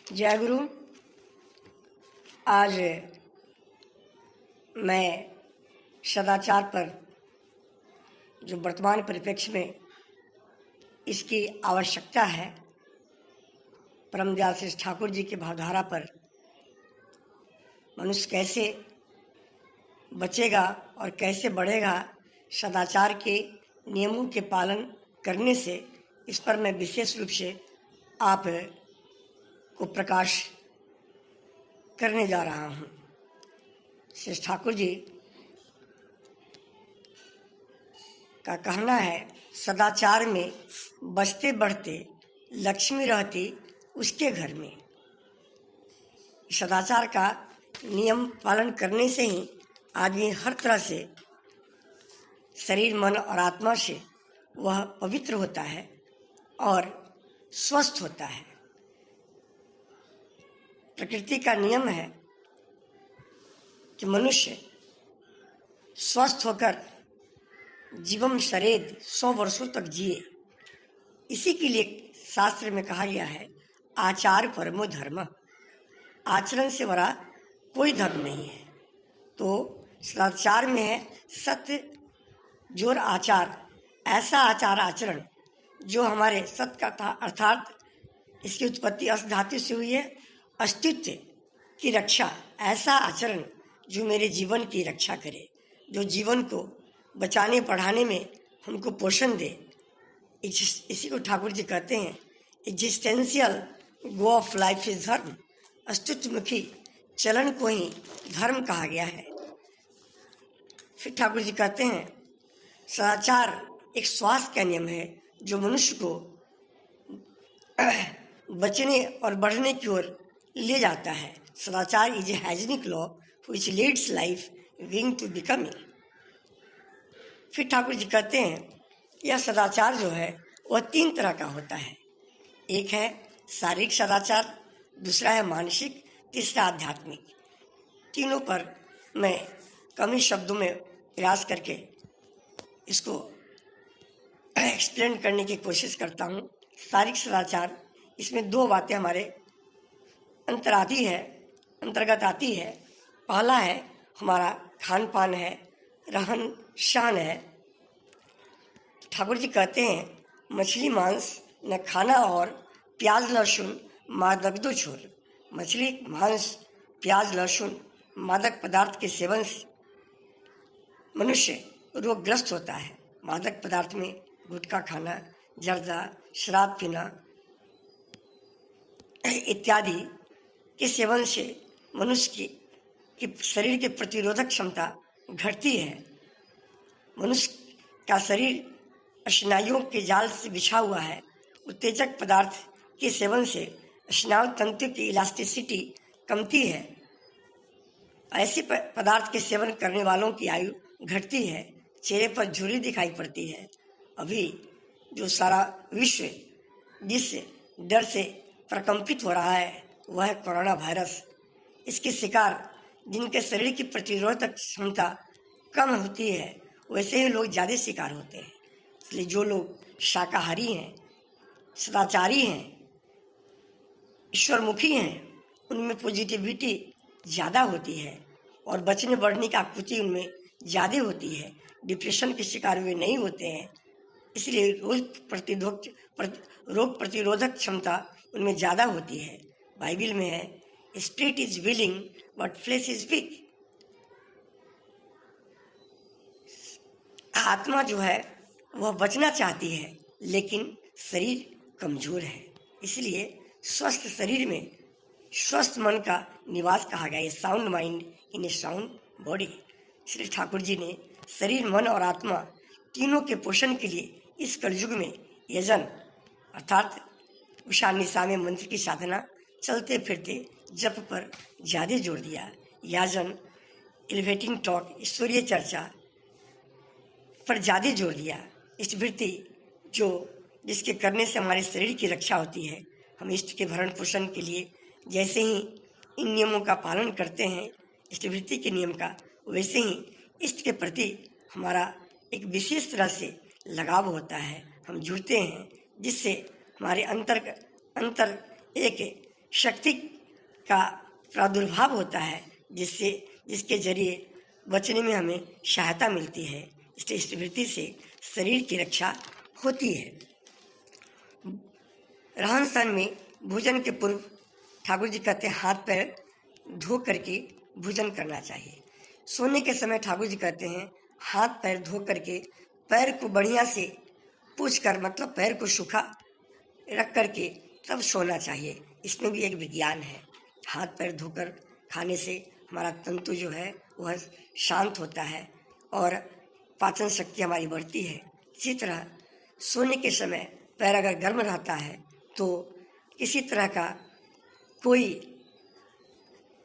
जय गुरु। आज मैं सदाचार पर जो वर्तमान परिप्रेक्ष्य में इसकी आवश्यकता है, परम दयाल श्री ठाकुर जी के भावधारा पर मनुष्य कैसे बचेगा और कैसे बढ़ेगा सदाचार के नियमों के पालन करने से, इस पर मैं विशेष रूप से आप को प्रकाश करने जा रहा हूँ। श्री ठाकुर जी का कहना है, सदाचार में बचते बढ़ते लक्ष्मी रहती उसके घर में। सदाचार का नियम पालन करने से ही आदमी हर तरह से शरीर, मन और आत्मा से वह पवित्र होता है और स्वस्थ होता है। प्रकृति का नियम है कि मनुष्य स्वस्थ होकर जीवन शरीर 100 वर्षों तक जिए। इसी के लिए शास्त्र में कहा गया है, आचार परमो धर्म। आचरण से बड़ा कोई धर्म नहीं है। तो सदाचार में है सत्य जोर आचार, ऐसा आचार आचरण जो हमारे सत्य का था, अर्थात इसकी उत्पत्ति अस धातु से हुई है, अस्तित्व की रक्षा। ऐसा आचरण जो मेरे जीवन की रक्षा करे, जो जीवन को बचाने पढ़ाने में हमको पोषण दे। इसी को ठाकुर जी कहते हैं, existential go of life is धर्म। अस्तित्वमुखी चलन को ही धर्म कहा गया है। फिर ठाकुर जी कहते हैं, सदाचार एक स्वास्थ्य का नियम है जो मनुष्य को बचने और बढ़ने की ओर ले जाता है। सदाचार is a hygienic law which leads life wing to becoming. फिर ठाकुर जी कहते हैं, यह सदाचार जो है वह 3 तरह का होता है। एक है शारीरिक सदाचार, दूसरा है मानसिक, तीसरा आध्यात्मिक। तीनों पर मैं कम ही शब्दों में प्रयास करके इसको एक्सप्लेन करने की कोशिश करता हूँ। शारीरिक सदाचार, इसमें 2 बातें हमारे अंतर्गत आती है। पहला है हमारा खान पान है, रहन सहन है। ठाकुर जी कहते हैं, मछली मांस न खाना और प्याज लहसुन मादक दो छोड़। मछली मांस, प्याज लहसुन मादक पदार्थ के सेवन से मनुष्य रोगग्रस्त होता है। मादक पदार्थ में गुटखा खाना, जर्दा, शराब पीना इत्यादि के सेवन से मनुष्य की शरीर की प्रतिरोधक क्षमता घटती है। मनुष्य का शरीर स्नायुओं के जाल से बिछा हुआ है। उत्तेजक पदार्थ के सेवन से स्नायु तंतु की इलास्टिसिटी कमती है। ऐसे पदार्थ के सेवन करने वालों की आयु घटती है, चेहरे पर झुर्री दिखाई पड़ती है। अभी जो सारा विश्व जिस डर से प्रकंपित हो रहा है वह है कोरोना वायरस। इसके शिकार जिनके शरीर की प्रतिरोधक क्षमता कम होती है, वैसे ही लोग ज़्यादा शिकार होते हैं। इसलिए जो लोग शाकाहारी हैं, सदाचारी हैं, ईश्वरमुखी हैं, उनमें पॉजिटिविटी ज़्यादा होती है और बचने बढ़ने की आकृति उनमें ज़्यादा होती है। डिप्रेशन के शिकार वे नहीं होते हैं। इसलिए रोग प्रतिरोधक क्षमता उनमें ज़्यादा होती है। बाइबल में है, spirit is willing but flesh is weak. आत्मा जो है वह बचना चाहती है, लेकिन शरीर कमजोर है। इसलिए स्वस्थ शरीर में स्वस्थ मन का निवास कहा गया है। Sound mind in a sound body. Shri Thakur ji ने शरीर, मन और आत्मा तीनों के पोषण के लिए इस कलयुग में यजन अर्थात उषा निशा में मंत्र की साधना, चलते फिरते जप पर ज़्यादा जोर दिया। याजन, एलिवेटिंग टॉक, ईश्वरीय चर्चा पर ज़्यादा जोर दिया। इष्टवृत्ति जिसके करने से हमारे शरीर की रक्षा होती है। हम इष्ट के भरण पोषण के लिए जैसे ही इन नियमों का पालन करते हैं, इष्टवृत्ति के नियम का, वैसे ही इष्ट के प्रति हमारा एक विशेष तरह से लगाव होता है। हम जुड़ते हैं, जिससे हमारे अंतर एक शक्ति का प्रादुर्भाव होता है, जिसके जरिए बचने में हमें सहायता मिलती है। इसलिए इस वृत्ति से शरीर की रक्षा होती है। रहन सहन में भोजन के पूर्व ठाकुर जी कहते हैं हाथ पैर धो करके भोजन करना चाहिए। सोने के समय ठाकुर जी कहते हैं हाथ पैर धो करके पैर को बढ़िया से पूछ कर, मतलब पैर को सूखा रख करके तब सोना चाहिए। इसमें भी एक विज्ञान है। हाथ पैर धोकर खाने से हमारा तंतु जो है वह शांत होता है और पाचन शक्ति हमारी बढ़ती है। इसी तरह सोने के समय पैर अगर गर्म रहता है तो किसी तरह का कोई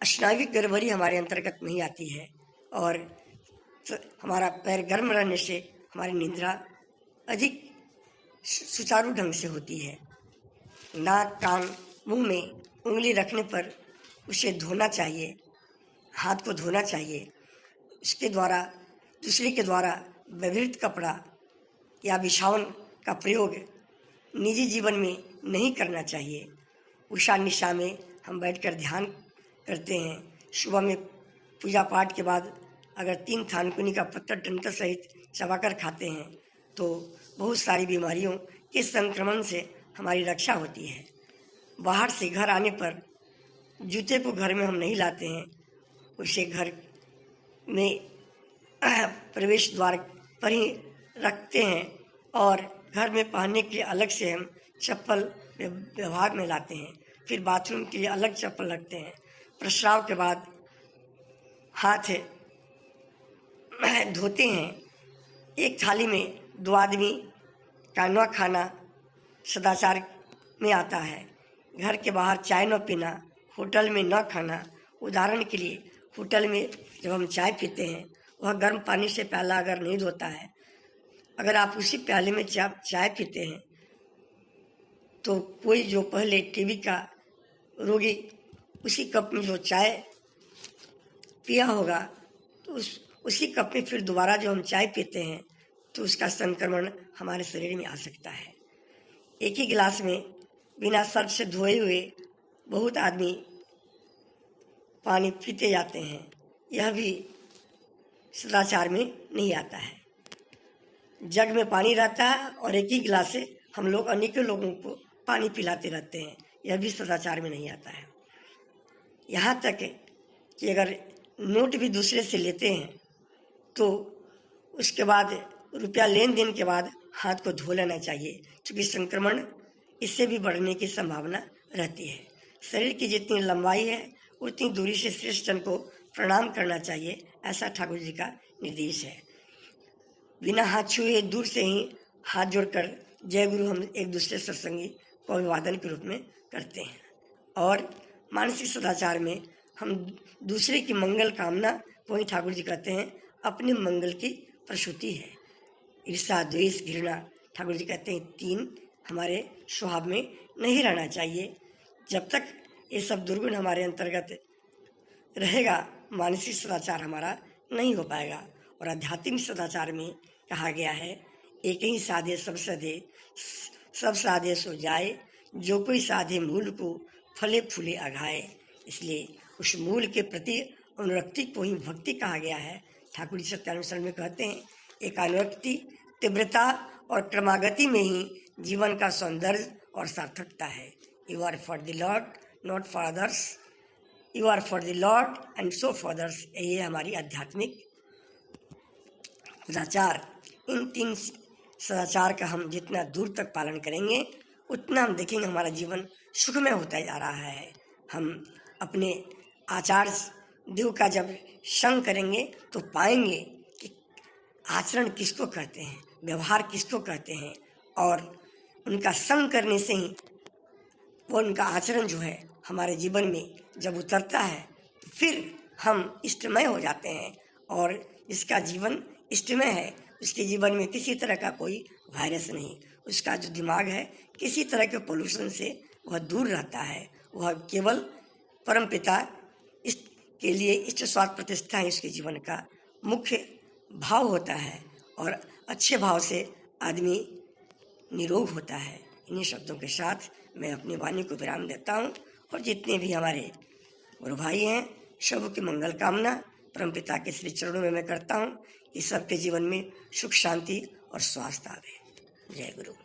स्नायुविक गड़बड़ी हमारे अंतर्गत नहीं आती है और हमारा पैर गर्म रहने से हमारी निद्रा अधिक सुचारू ढंग से होती है। नाक, कान, मुंह में उंगली रखने पर उसे धोना चाहिए, हाथ को धोना चाहिए। इसके द्वारा दूसरे के द्वारा व्यवहृत कपड़ा या बिछावन का प्रयोग निजी जीवन में नहीं करना चाहिए। उषा निशा में हम बैठकर ध्यान करते हैं। सुबह में पूजा पाठ के बाद अगर 3 थानकुनी का पत्ता डंठल सहित चबाकर खाते हैं तो बहुत सारी बीमारियों के संक्रमण से हमारी रक्षा होती है। बाहर से घर आने पर जूते को घर में हम नहीं लाते हैं, उसे घर में प्रवेश द्वार पर ही रखते हैं और घर में पहनने के लिए अलग से हम चप्पल व्यवहार में लाते हैं। फिर बाथरूम के लिए अलग चप्पल रखते हैं। प्रस्राव के बाद हाथ धोते हैं। एक थाली में 2 आदमी का न खाना सदाचार में आता है। घर के बाहर चाय न पीना, होटल में न खाना। उदाहरण के लिए होटल में जब हम चाय पीते हैं वह गर्म पानी से प्याला अगर नहीं धोता है, अगर आप उसी प्याले में चाय पीते हैं तो कोई जो पहले टीबी का रोगी उसी कप में जो चाय पिया होगा तो उसी कप में फिर दोबारा जो हम चाय पीते हैं तो उसका संक्रमण हमारे शरीर में आ सकता है। एक ही गिलास में बिना सर्फ से धोए हुए बहुत आदमी पानी पीते जाते हैं। यह भी सदाचार में नहीं आता है। जग में पानी रहता है और एक ही गिलास से हम लोग अनेकों लोगों को पानी पिलाते रहते हैं। यह भी सदाचार में नहीं आता है। यहाँ तक कि अगर नोट भी दूसरे से लेते हैं तो उसके बाद रुपया लेन देन के बाद हाथ को धो लेना चाहिए, क्योंकि संक्रमण इससे भी बढ़ने की संभावना रहती है। शरीर की जितनी लंबाई है उतनी दूरी से श्रेष्ठ जन को प्रणाम करना चाहिए, ऐसा ठाकुर जी का निर्देश है। बिना हाथ छुए दूर से ही हाथ जोड़कर जय गुरु हम एक दूसरे सत्संगी को अभिवादन के रूप में करते हैं। और मानसिक सदाचार में हम दूसरे की मंगल कामना, वही ठाकुर जी कहते हैं अपने मंगल की प्रसूति है। ईर्ष्या, द्वेष, घृणा, ठाकुर जी कहते हैं 3 हमारे स्वभाव में नहीं रहना चाहिए। जब तक ये सब दुर्गुण हमारे अंतर्गत रहेगा मानसिक सदाचार हमारा नहीं हो पाएगा। और आध्यात्मिक सदाचार में कहा गया है एक ही साधे सब सधे, सब साधे सो जाए, जो कोई साधे मूल को फले फूले अघाए। इसलिए उस मूल के प्रति अनुरक्ति को ही भक्ति कहा गया है। ठाकुर जी सत्यानुसरण में कहते हैं एक अनुरक्ति, तीव्रता और क्रमागति में ही जीवन का सौंदर्य और सार्थकता है। You are for the Lord, not for others. You are for the Lord and so for others. यही है हमारी आध्यात्मिक सदाचार। इन 3 सदाचार का हम जितना दूर तक पालन करेंगे उतना हम देखेंगे हमारा जीवन सुखमय होता जा रहा है। हम अपने आचार्य देव का जब संग करेंगे तो पाएंगे कि आचरण किसको कहते हैं, व्यवहार किसको कहते हैं, और उनका संग करने से ही वो उनका आचरण जो है हमारे जीवन में जब उतरता है तो फिर हम इष्टमय हो जाते हैं। और जिसका जीवन इष्टमय है उसके जीवन में किसी तरह का कोई वायरस नहीं, उसका जो दिमाग है किसी तरह के पोल्यूशन से वह दूर रहता है। वह केवल परमपिता के लिए इष्ट स्वार्थ प्रतिष्ठा ही उसके जीवन का मुख्य भाव होता है और अच्छे भाव से आदमी निरोग होता है। इन्हीं शब्दों के साथ मैं अपनी वाणी को विराम देता हूँ और जितने भी हमारे गुरु भाई हैं, सबों की मंगल कामना परमपिता के श्री चरणों में मैं करता हूँ कि सबके जीवन में सुख शांति और स्वास्थ्य आवे। जय गुरु।